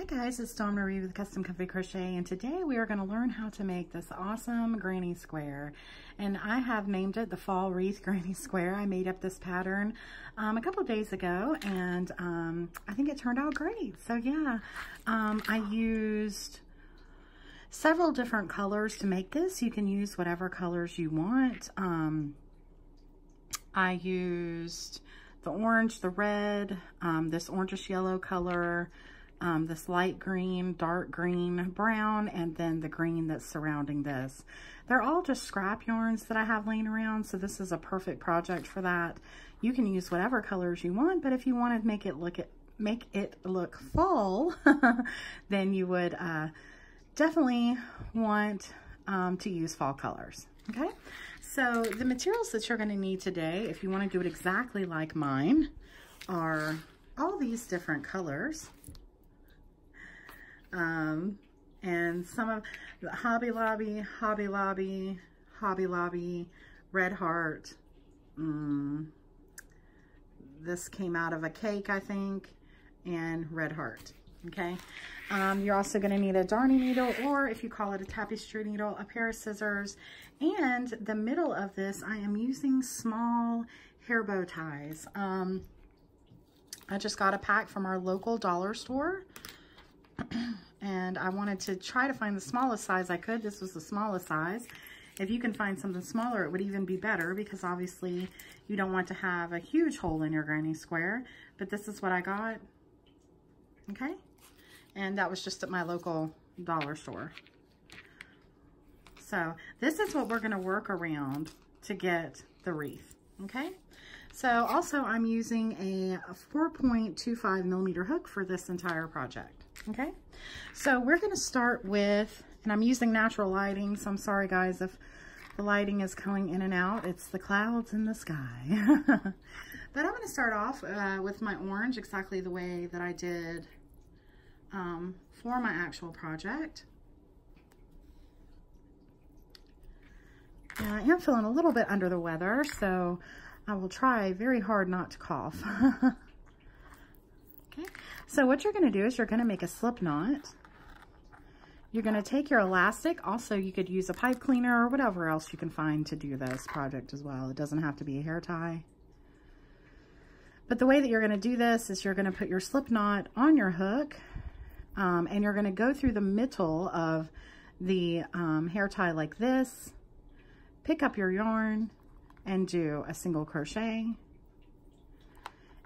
guys, it's Dawn Marie with Custom Comfy Crochet, and today we are going to learn how to make this awesome granny square. And I have named it the Fall Wreath Granny Square. I made up this pattern a couple of days ago, and I think it turned out great. So yeah, I used several different colors to make this. You can use whatever colors you want. I used the orange, the red, this orangish yellow color, this light green, dark green, brown, and then the green that's surrounding this. They're all just scrap yarns that I have laying around, so this is a perfect project for that. You can use whatever colors you want, but if you want to make it look fall, then you would definitely want to use fall colors. Okay, so the materials that you're going to need today, if you want to do it exactly like mine, are all these different colors. And some of the Hobby Lobby, Red Heart. This came out of a cake, I think, and Red Heart. Okay. You're also going to need a darning needle, or if you call it a tapestry needle, a pair of scissors, and the middle of this, I am using small hair bow ties. I just got a pack from our local dollar store, and I wanted to try to find the smallest size I could. This was the smallest size. If you can find something smaller, it would even be better, because obviously you don't want to have a huge hole in your granny square, but this is what I got. Okay. And that was just at my local dollar store. So this is what we're going to work around to get the wreath. Okay. So also I'm using a 4.25 millimeter hook for this entire project. Okay. So we're going to start with, and I'm using natural lighting, so I'm sorry guys if the lighting is going in and out. It's the clouds in the sky. But I'm going to start off with my orange exactly the way that I did for my actual project. And I am feeling a little bit under the weather, so I will try very hard not to cough. Okay, so what you're going to do is you're going to make a slip knot. You're going to take your elastic. Also, you could use a pipe cleaner or whatever else you can find to do this project as well. It doesn't have to be a hair tie. But the way that you're going to do this is you're going to put your slip knot on your hook, and you're going to go through the middle of the hair tie like this, pick up your yarn, and do a single crochet.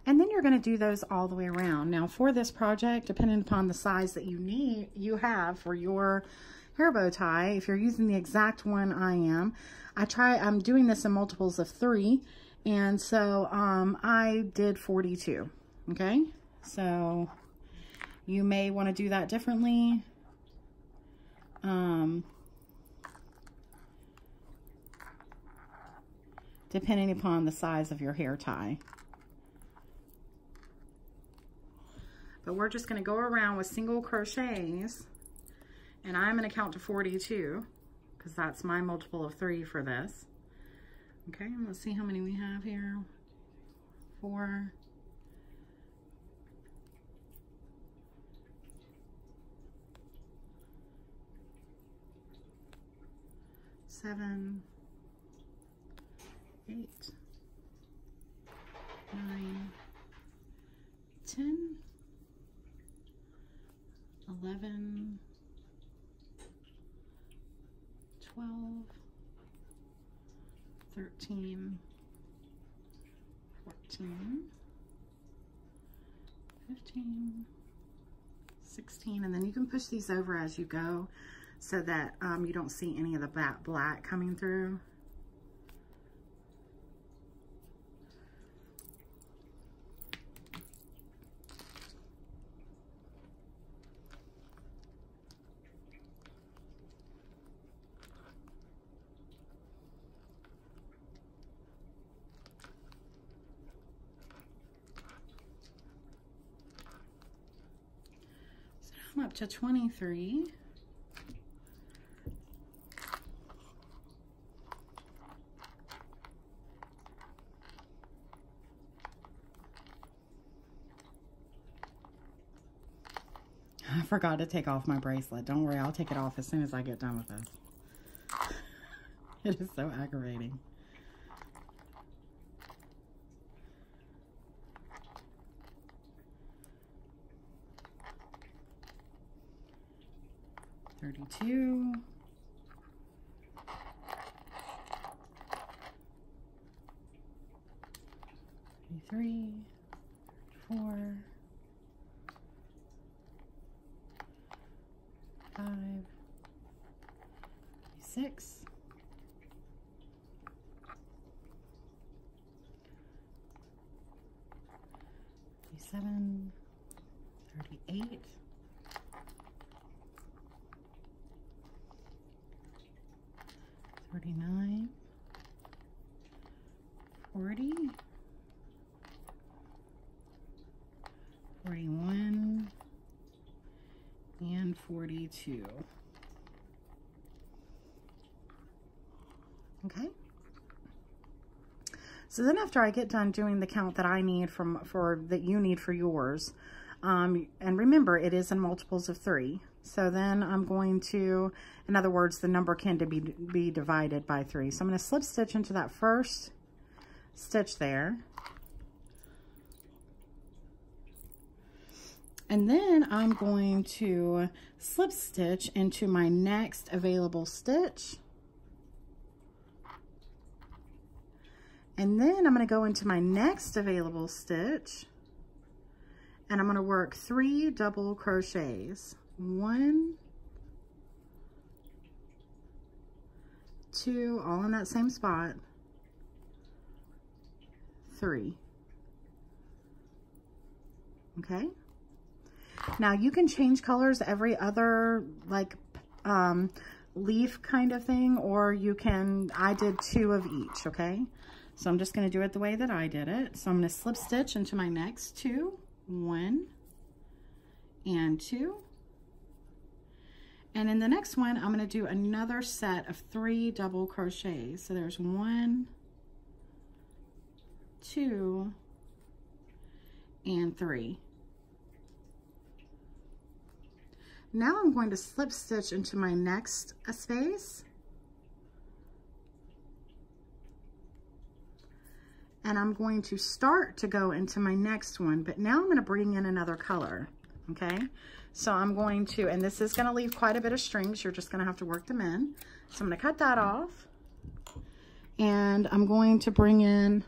And then you're going to do those all the way around. Now for this project, depending upon the size that you have for your hair bow tie, if you're using the exact one I am, I'm doing this in multiples of 3, and so I did 42. Okay, so you may want to do that differently. Depending upon the size of your hair tie. But we're just going to go around with single crochets, and I'm going to count to 42 because that's my multiple of 3 for this. Okay, let's see how many we have here. 4, 7, 8, 9, 10, 11, 12, 13, 14, 15, 16, and then you can push these over as you go so that you don't see any of the black coming through. I'm up to 23. I forgot to take off my bracelet. Don't worry, I'll take it off as soon as I get done with this. It is so aggravating. $32. 33, 34, 5, 6, 37, 38, 39, 40, 41, and 42. Okay. So then after I get done doing the count that I need that you need for yours, and remember it is in multiples of 3. So then I'm going to, in other words, the number can be divided by 3. So I'm going to slip stitch into that first stitch there. And then I'm going to slip stitch into my next available stitch. And then I'm going to go into my next available stitch and I'm going to work 3 double crochets. 1, 2, all in that same spot, 3. Okay. Now you can change colors every other like leaf kind of thing, or you can, I did 2 of each, okay? So I'm just going to do it the way that I did it. So I'm going to slip stitch into my next 2, 1 and 2. And in the next one, I'm going to do another set of 3 double crochets. So there's 1, 2, and 3. Now I'm going to slip stitch into my next space. And I'm going to start to go into my next one, but now I'm going to bring in another color, okay? So I'm going to, and this is going to leave quite a bit of strings. You're just going to have to work them in. So I'm going to cut that off. And I'm going to bring in,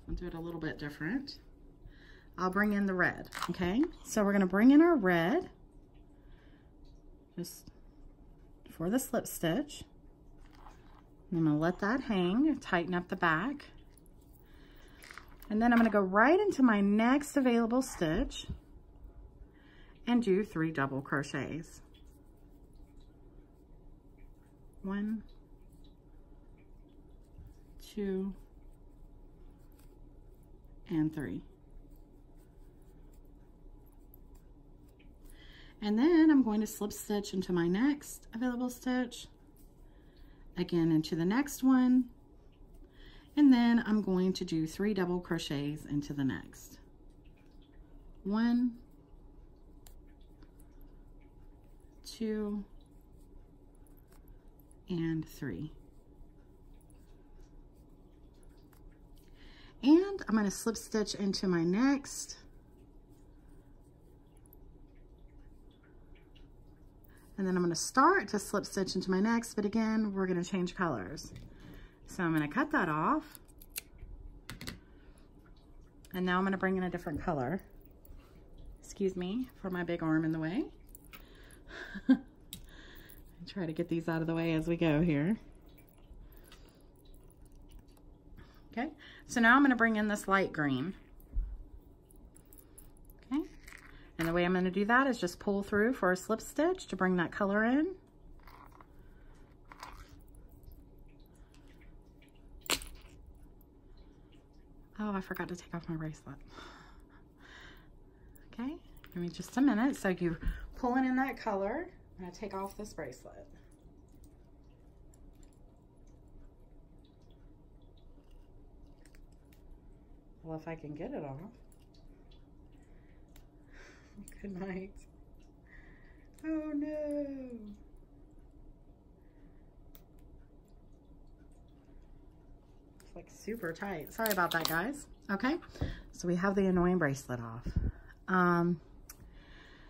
I'll do it a little bit different. I'll bring in the red, okay? So we're going to bring in our red, just for the slip stitch. I'm going to let that hang, tighten up the back. And then I'm going to go right into my next available stitch and do 3 double crochets. 1, 2, and 3. And then I'm going to slip stitch into my next available stitch, again into the next one, and then I'm going to do 3 double crochets into the next. 1, 2, and 3. And I'm going to slip stitch into my next, and then I'm going to start to slip stitch into my next, but again, we're going to change colors. So I'm going to cut that off. And now I'm going to bring in a different color. Excuse me for my big arm in the way. Try to get these out of the way as we go here. Okay, so now I'm going to bring in this light green. Okay, and the way I'm going to do that is just pull through for a slip stitch to bring that color in. Oh, I forgot to take off my bracelet. Okay, give me just a minute. So you're pulling in that color. I'm going to take off this bracelet. Well, if I can get it off. Good night. Oh no. It's like super tight. Sorry about that, guys. Okay, so we have the annoying bracelet off.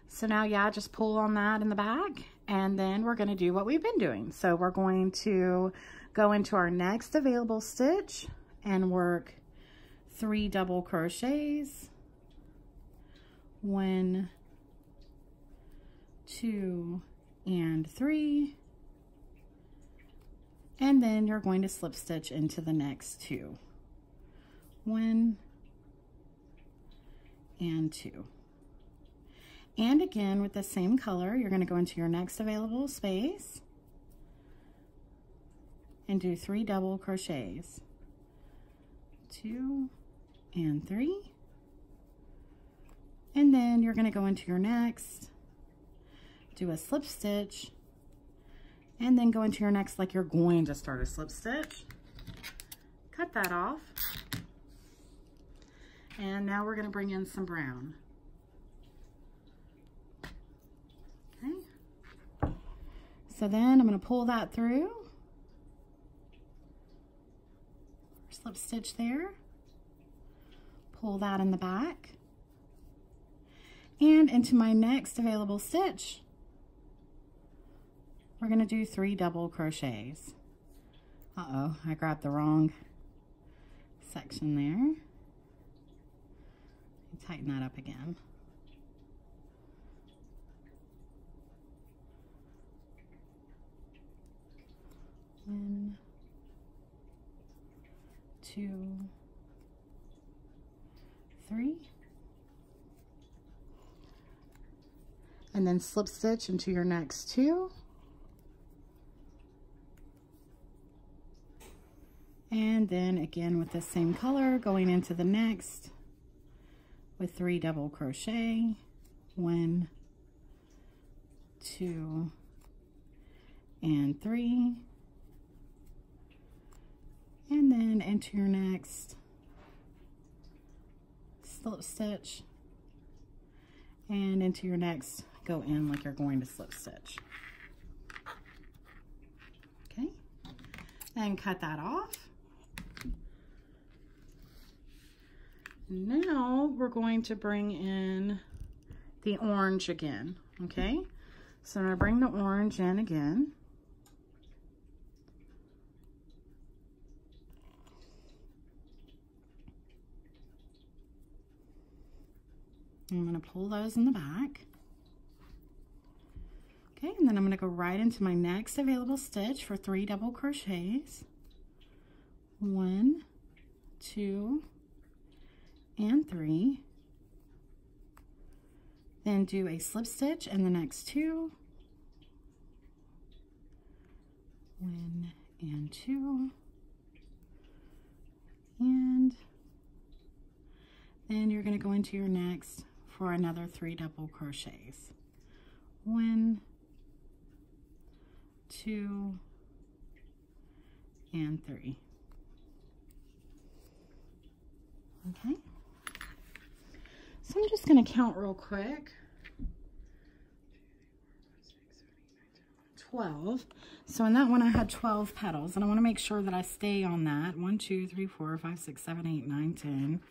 So now, yeah, just pull on that in the back, and then we're going to do what we've been doing. So we're going to go into our next available stitch and work 3 double crochets. 1, 2, and 3. And then you're going to slip stitch into the next 2. 1 and 2. And again, with the same color, you're going to go into your next available space and do 3 double crochets. 2 and 3. And then you're going to go into your next, do a slip stitch, and then go into your next like you're going to start a slip stitch. Cut that off. And now we're going to bring in some brown. Okay. So then I'm going to pull that through. Slip stitch there. Pull that in the back. And into my next available stitch, we're going to do 3 double crochets. Uh-oh, I grabbed the wrong section there. Tighten that up again. One, 2, 3. And then slip stitch into your next 2. And then again with the same color, going into the next with 3 double crochet. 1, 2, and 3. And then into your next slip stitch, and into your next, go in like you're going to slip stitch. Okay, and cut that off. Now we're going to bring in the orange again. Okay, so I'm going to bring the orange in again. I'm going to pull those in the back. Okay, and then I'm going to go right into my next available stitch for 3 double crochets. 1, 2, and 3. Then do a slip stitch in the next 2. 1 and 2. And then you're going to go into your next for another 3 double crochets. 1, 2, and 3. Okay. So I'm just going to count real quick. 12. So in that one I had 12 petals, and I want to make sure that I stay on that. 1, 2, 3, 4, 5, 6, 7, 8, 9, 10.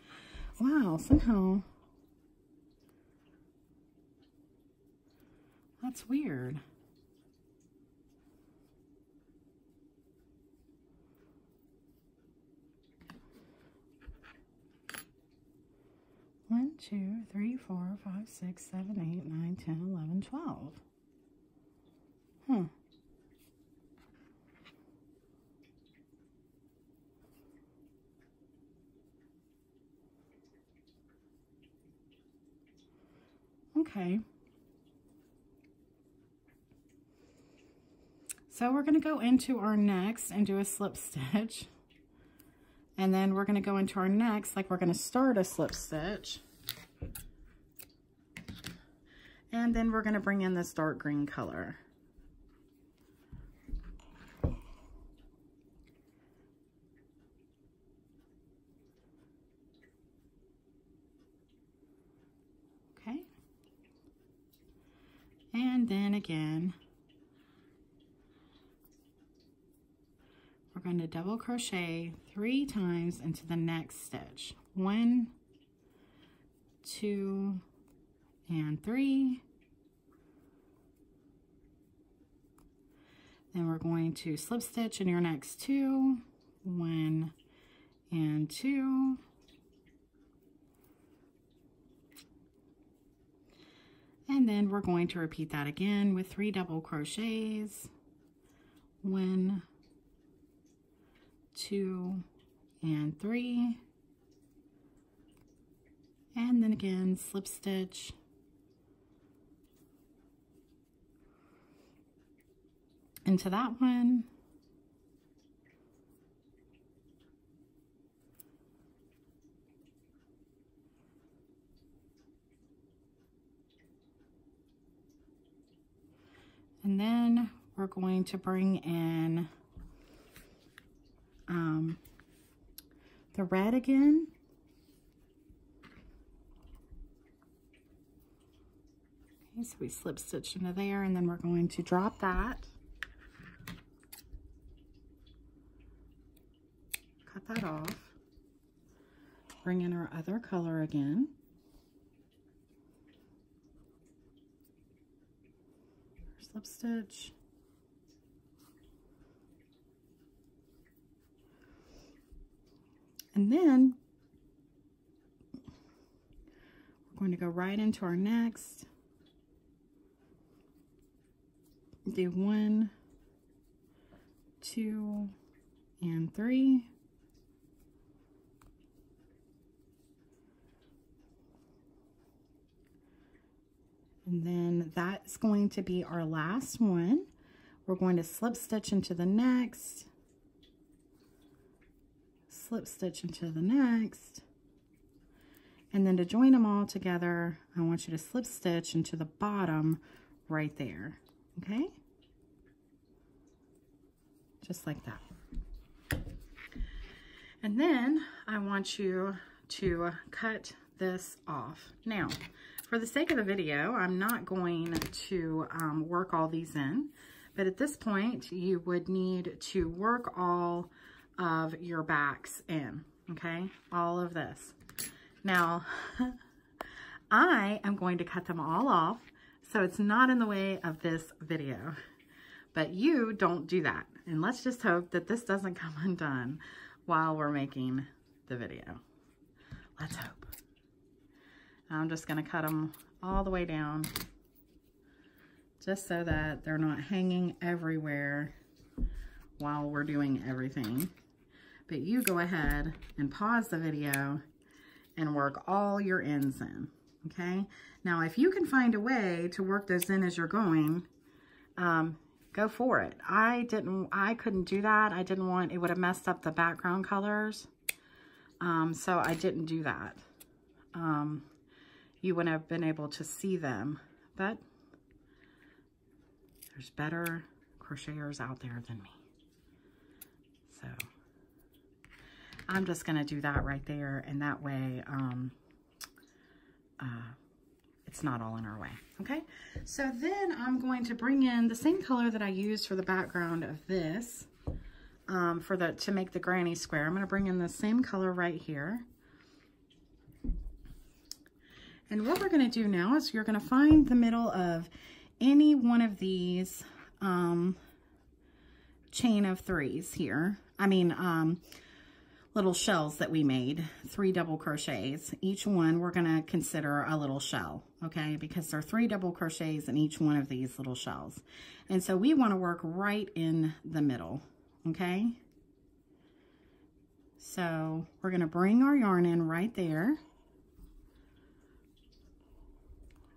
Wow, somehow that's weird. One, 2, 3, 4, 5, 6, 7, 8, 9, 10, 11, 12. Okay. So we're going to go into our next and do a slip stitch. And then we're going to go into our next, like we're going to start a slip stitch. And then we're going to bring in this dark green color. Okay, And then again, we're going to double crochet 3 times into the next stitch. 1, 2, and 3. Then we're going to slip stitch in your next 2, 1 and 2. And then we're going to repeat that again with 3 double crochets. 1, 2, and 3. And then again, slip stitch. Into that one. And then we're going to bring in the red again. Okay, so we slip stitch into there, and then we're going to drop that. Cut that off. Bring in our other color again. Slip stitch. And then we're going to go right into our next. Do 1, 2, and 3. And then that's going to be our last one. We're going to slip stitch into the next, slip stitch into the next, and then to join them all together, I want you to slip stitch into the bottom right there, okay? Just like that. And then I want you to cut this off. Now, for the sake of the video, I'm not going to work all these in, but at this point, you would need to work all of your backs in, okay? All of this. Now, I am going to cut them all off, so it's not in the way of this video, but you don't do that. And let's just hope that this doesn't come undone while we're making the video. Let's hope. I'm just going to cut them all the way down just so that they're not hanging everywhere while we're doing everything. But you go ahead and pause the video and work all your ends in, okay? Now, if you can find a way to work those in as you're going, go for it. I couldn't do that. I didn't want, it would have messed up the background colors. So I didn't do that. You wouldn't have been able to see them, but there's better crocheters out there than me. So I'm just gonna do that right there, and that way it's not all in our way, okay? So then I'm going to bring in the same color that I used for the background of this, to make the granny square. I'm gonna bring in the same color right here. And what we're going to do now is you're going to find the middle of any one of these chain of 3s here. I mean, little shells that we made, 3 double crochets. Each one we're going to consider a little shell, okay? Because there are 3 double crochets in each one of these little shells. And so we want to work right in the middle, okay? So we're going to bring our yarn in right there.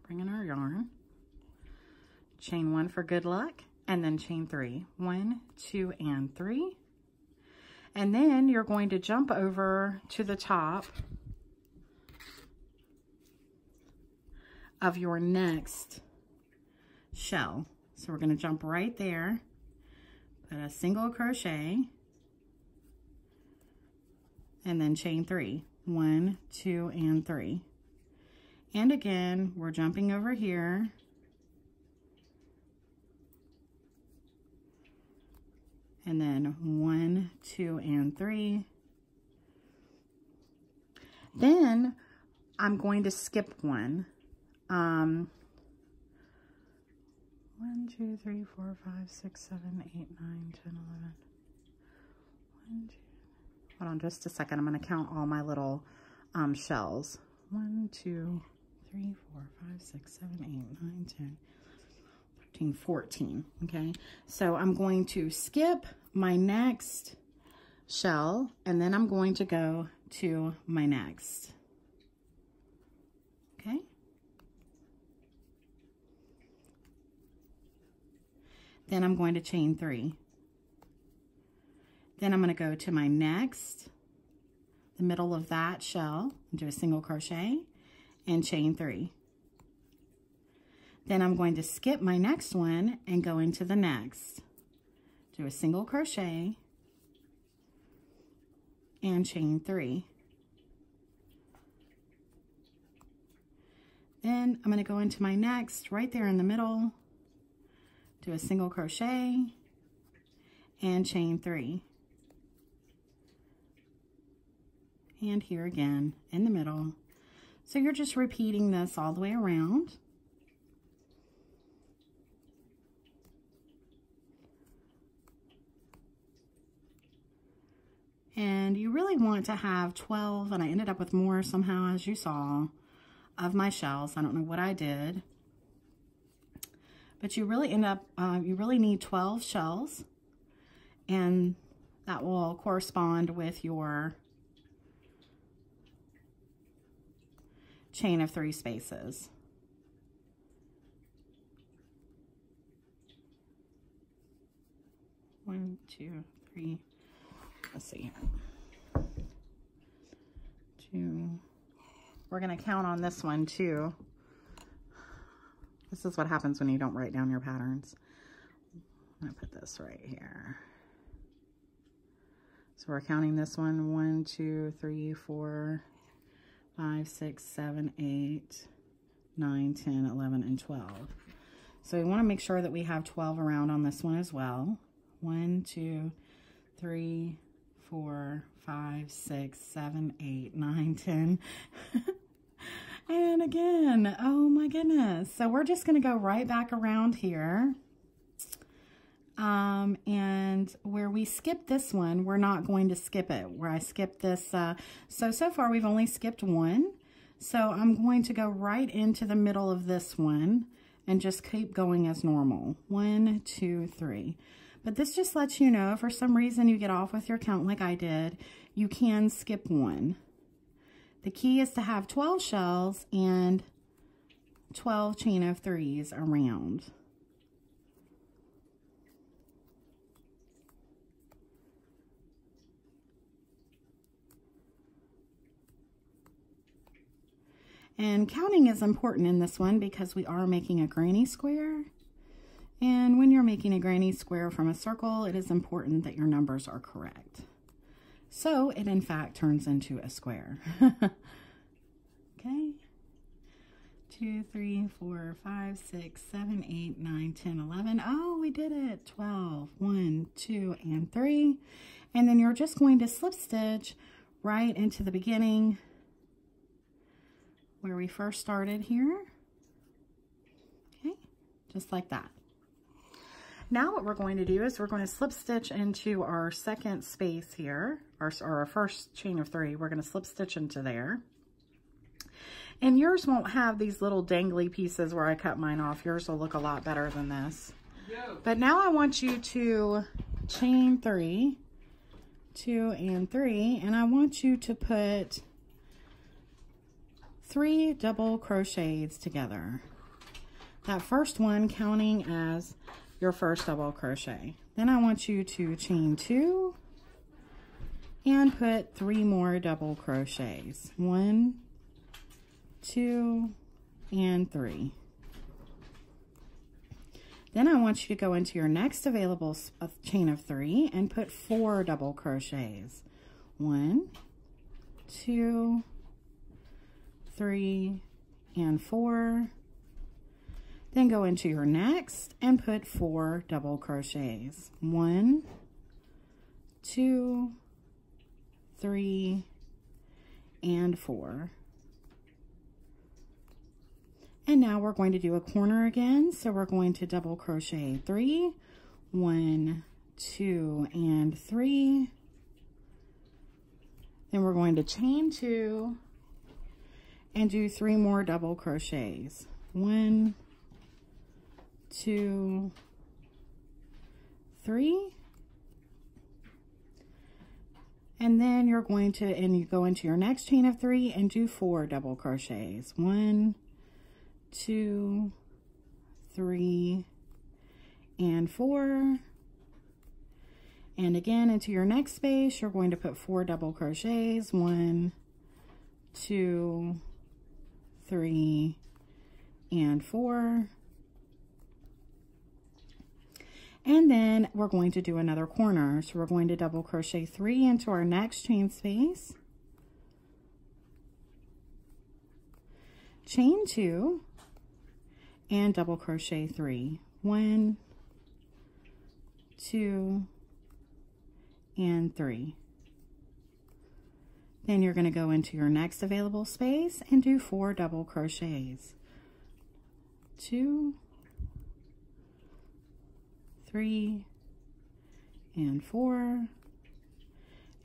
Bring in our yarn, chain 1 for good luck, and then chain 3. 1, 2, and 3. And then you're going to jump over to the top of your next shell. So we're going to jump right there, put a single crochet, and then chain 3. 1, 2, and 3. And again, we're jumping over here and then 1, 2, and 3. Then I'm going to skip one. 1, 2, 3, 4, 5, 6, 7, 8, 9, 10, 11. 1, 2. Hold on just a second. I'm going to count all my little shells. 1, 2, 3, 4, 5, 6, 7, 8, 9, 10, 13, 14. Okay, so I'm going to skip my next shell, and then I'm going to go to my next. Okay. Then I'm going to chain 3. Then I'm going to go to my next, the middle of that shell, and do a single crochet and chain 3. Then I'm going to skip my next one and go into the next. Do a single crochet and chain 3. Then I'm going to go into my next right there in the middle, do a single crochet and chain 3. And here again in the middle. So you're just repeating this all the way around. And you really want to have 12, and I ended up with more somehow, as you saw, of my shells. I don't know what I did. But you really end up, you really need 12 shells, and that will correspond with your chain of 3 spaces. One, two, three. Let's see. 2. We're going to count on this one too. This is what happens when you don't write down your patterns. I'm going to put this right here. So we're counting this one. 1, 2, 3, 4, 5, 6, 7, 8, 9, 10, 11, and 12. So we want to make sure that we have 12 around on this one as well. 1, 2, 3, 4, 5, 6, 7, 8, 9, 10. And again, oh my goodness. So we're just going to go right back around here. And where we skip this one, we're not going to skip it. Where I skipped this, so far we've only skipped one. So I'm going to go right into the middle of this one and just keep going as normal. 1, 2, 3. But this just lets you know if for some reason you get off with your count like I did, you can skip one. The key is to have 12 shells and 12 chain of 3s around. And counting is important in this one because we are making a granny square. And when you're making a granny square from a circle, it is important that your numbers are correct. So it in fact turns into a square. Okay. 2, 3, 4, 5, 6, 7, 8, 9, 10, 11. Oh, we did it. 12. 1, 2, and 3. And then you're just going to slip stitch right into the beginning where we first started here. Okay, just like that. Now what we're going to do is we're going to slip stitch into our second space here, or our first chain of 3. We're going to slip stitch into there. And yours won't have these little dangly pieces where I cut mine off. Yours will look a lot better than this. But now I want you to chain 3, 2 and 3, and I want you to put 3 double crochets together. That first one counting as your first double crochet. Then I want you to chain 2 and put 3 more double crochets. 1, 2, and 3. Then I want you to go into your next available chain of 3 and put 4 double crochets. 1, 2, 3, and 4. Then go into your next and put 4 double crochets. 1, 2, 3, and 4. And now we're going to do a corner again. So we're going to double crochet 3, 1, 2, and 3. Then we're going to chain 2 and do 3 more double crochets. 1, 2, 3. And then you're going to, and you go into your next chain of 3 and do 4 double crochets. 1, 2, 3, and 4. And again, into your next space, you're going to put 4 double crochets. 1, 2, 3, and 4. And then we're going to do another corner. So we're going to double crochet 3 into our next chain space. Chain 2 and double crochet 3. 1, 2, and 3. Then you're going to go into your next available space and do 4 double crochets. 2, 3, and 4.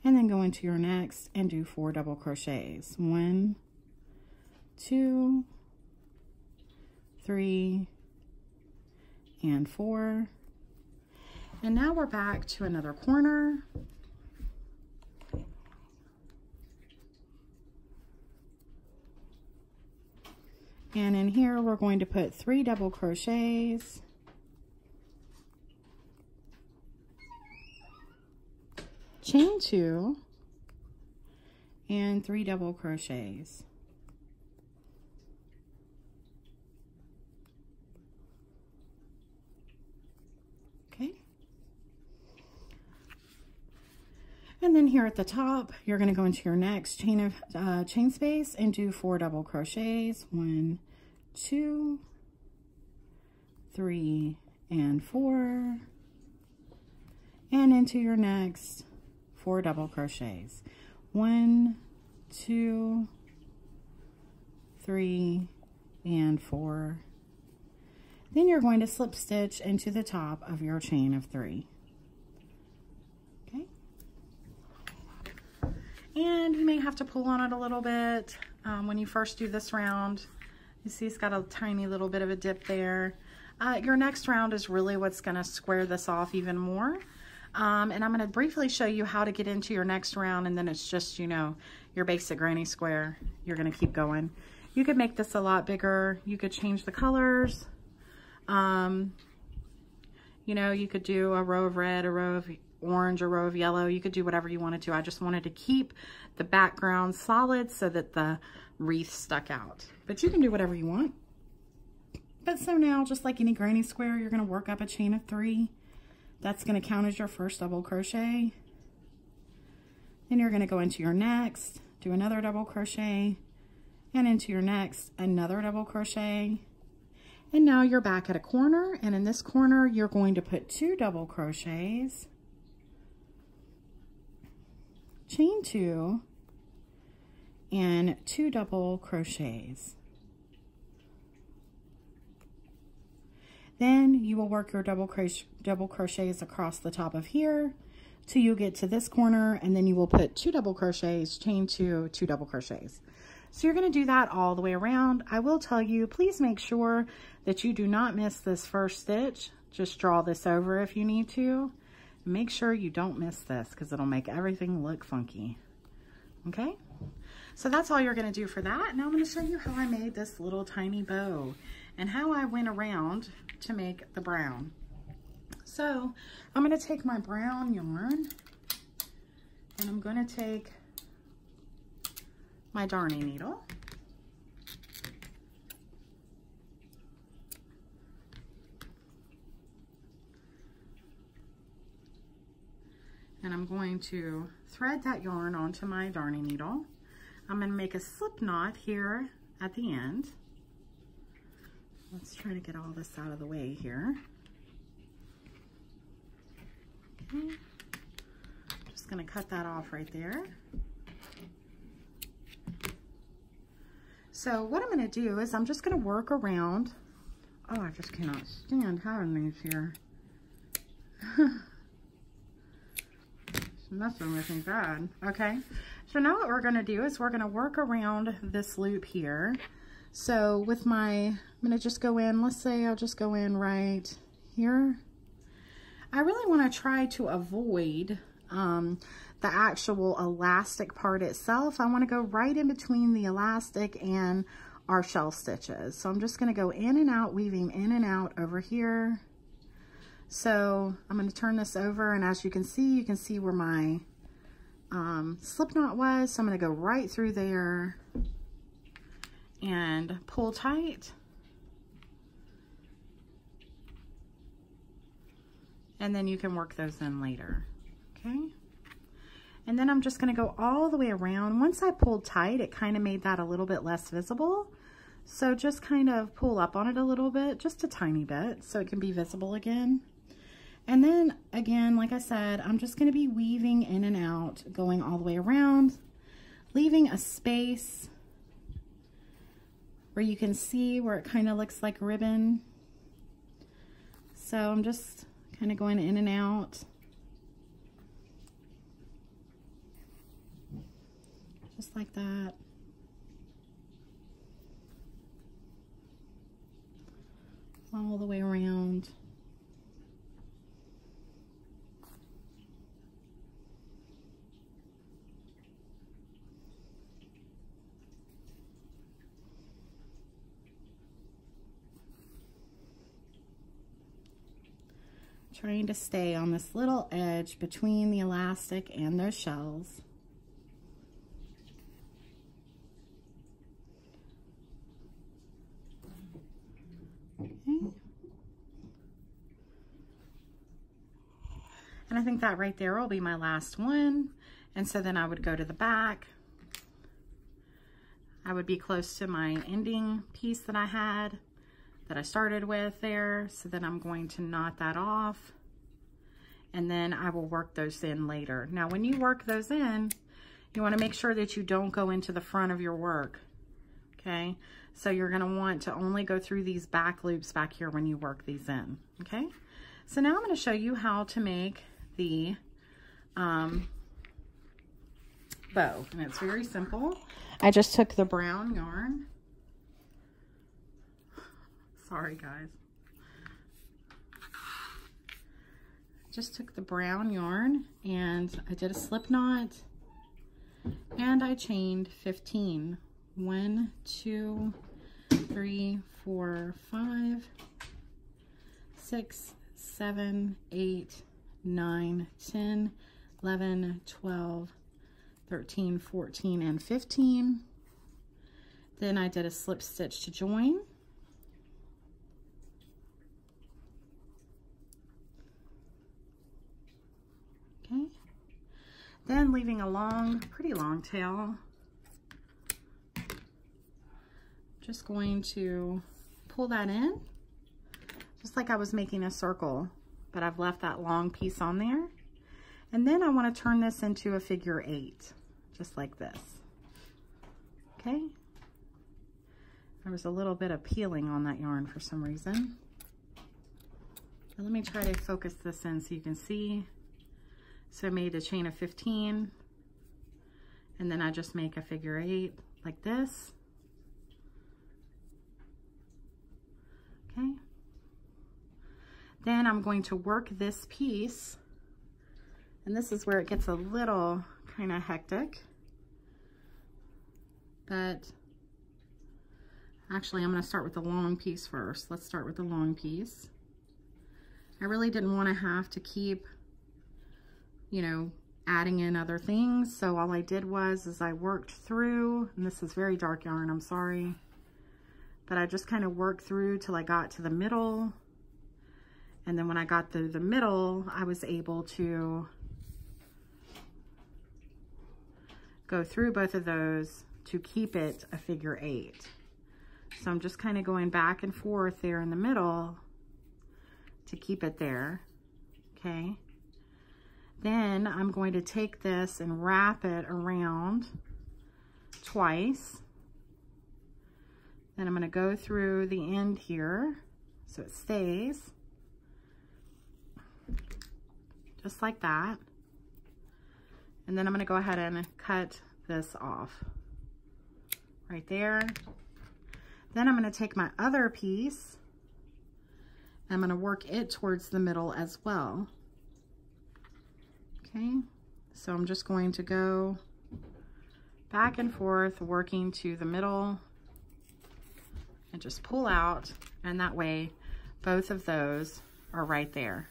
And then go into your next and do 4 double crochets. 1, 2, 3, and 4. And now we're back to another corner. And in here, we're going to put 3 double crochets. Chain 2 and 3 double crochets. Okay. And then here at the top, you're going to go into your next chain of chain space and do 4 double crochets. 1, 2, 3, and 4. And into your next 4 double crochets. 1, 2, 3, and 4. Then you're going to slip stitch into the top of your chain of 3. Okay. And you may have to pull on it a little bit when you first do this round. You see it's got a tiny little bit of a dip there. Your next round is really what's going to square this off even more. And I'm going to briefly show you how to get into your next round, and then it's just, you know, your basic granny square. You're going to keep going. You could make this a lot bigger. You could change the colors. You know, you could do a row of red, a row of orange, a row of yellow. You could do whatever you wanted to. I just wanted to keep the background solid so that the wreath stuck out. But you can do whatever you want. But so now, just like any granny square, you're going to work up a chain of 3. That's going to count as your first double crochet. Then you're going to go into your next, do another double crochet, and into your next, another double crochet. And now you're back at a corner, and in this corner, you're going to put 2 double crochets, chain 2, and 2 double crochets. Then you will work your double crochets across the top of here till you get to this corner, and then you will put 2 double crochets, chain 2, 2 double crochets. So you're going to do that all the way around. I will tell you, please make sure that you do not miss this first stitch. Just draw this over if you need to. Make sure you don't miss this because it'll make everything look funky. Okay? So that's all you're going to do for that. Now I'm going to show you how I made this little tiny bow and how I went around to make the brown. So I'm going to take my brown yarn and I'm going to take my darning needle. And I'm going to thread that yarn onto my darning needle. I'm going to make a slip knot here at the end. Let's try to get all this out of the way here. Okay. going to cut that off right there. So what I'm going to do is I'm just going to work around. Oh, I just cannot stand having these here. It's messing with me bad. Okay, so now what we're going to do is we're going to work around this loop here. So with my, I'm going to just go in, let's say I'll just go in right here. I really want to try to avoid the actual elastic part itself. I want to go right in between the elastic and our shell stitches. So I'm just going to go in and out, weaving in and out over here. So I'm going to turn this over, and as you can see where my slip knot was. So I'm going to go right through there and pull tight. And then you can work those in later, okay? And then I'm just gonna go all the way around. Once I pulled tight, it kind of made that a little bit less visible. So just kind of pull up on it a little bit, just a tiny bit, so it can be visible again. And then again, like I said, I'm just gonna be weaving in and out, going all the way around, leaving a space where you can see where it kind of looks like ribbon. So I'm just kind of going in and out. Just like that. All the way around. Trying to stay on this little edge between the elastic and those shells. Okay. And I think that right there will be my last one. And so then I would go to the back. I would be close to my ending piece that I had, that I started with there. So then I'm going to knot that off, and then I will work those in later. Now, when you work those in, you want to make sure that you don't go into the front of your work, okay? So you're going to want to only go through these back loops back here when you work these in, okay? So now I'm going to show you how to make the bow, and it's very simple. I just took the brown yarn. Sorry, guys. Just took the brown yarn and I did a slip knot and I chained 15. 1, 2, 3, 4, 5, 6, 7, 8, 9, 10, 11, 12, 13, 14, and 15. Then I did a slip stitch to join. Okay. Then leaving a long, pretty long tail. Just going to pull that in, just like I was making a circle, but I've left that long piece on there. And then I want to turn this into a figure 8, just like this. Okay. There was a little bit of peeling on that yarn for some reason. But let me try to focus this in so you can see. So I made a chain of 15, and then I just make a figure 8 like this. Okay. Then I'm going to work this piece, and this is where it gets a little kind of hectic, but actually I'm going to start with the long piece first. Let's start with the long piece. I really didn't want to have to keep, you know, adding in other things, so all I did was I worked through, and this is very dark yarn, I'm sorry, but I just kind of worked through till I got to the middle. And then when I got to the middle, I was able to go through both of those to keep it a figure 8. So I'm just kind of going back and forth there in the middle to keep it there, okay? Then I'm going to take this and wrap it around twice. Then I'm going to go through the end here so it stays just like that. And then I'm going to go ahead and cut this off right there. Then I'm going to take my other piece. I'm going to work it towards the middle as well. Okay, so I'm just going to go back and forth, working to the middle, and just pull out, and that way both of those are right there.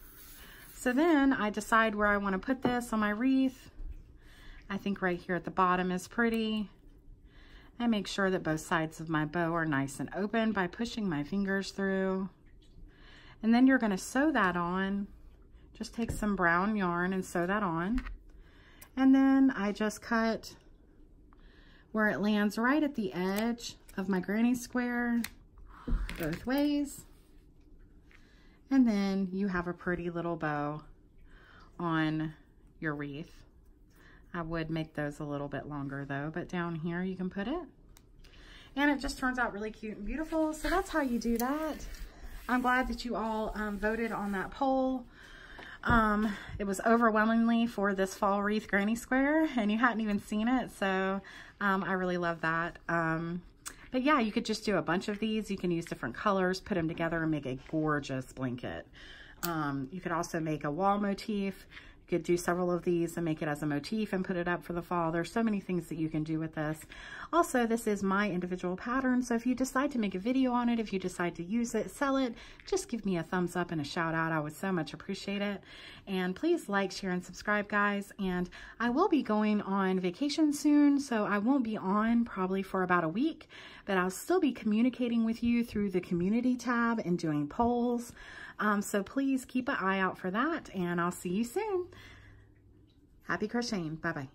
So then I decide where I want to put this on my wreath. I think right here at the bottom is pretty. I make sure that both sides of my bow are nice and open by pushing my fingers through. And then you're going to sew that on. Just take some brown yarn and sew that on. And then I just cut where it lands right at the edge of my granny square both ways. And then you have a pretty little bow on your wreath. I would make those a little bit longer though, but down here you can put it. And it just turns out really cute and beautiful. So that's how you do that. I'm glad that you all voted on that poll. It was overwhelmingly for this fall wreath granny square, and you hadn't even seen it, so I really love that. But yeah, you could just do a bunch of these. You can use different colors, put them together, and make a gorgeous blanket. You could also make a wall motif. You could do several of these and make it as a motif and put it up for the fall. There's so many things that you can do with this. Also, this is my individual pattern, so if you decide to make a video on it, if you decide to use it, sell it, just give me a thumbs up and a shout out. I would so much appreciate it. And please like, share, and subscribe, guys. And I will be going on vacation soon, so I won't be on probably for about a week, but I'll still be communicating with you through the community tab and doing polls. So please keep an eye out for that, and I'll see you soon. Happy crocheting. Bye-bye.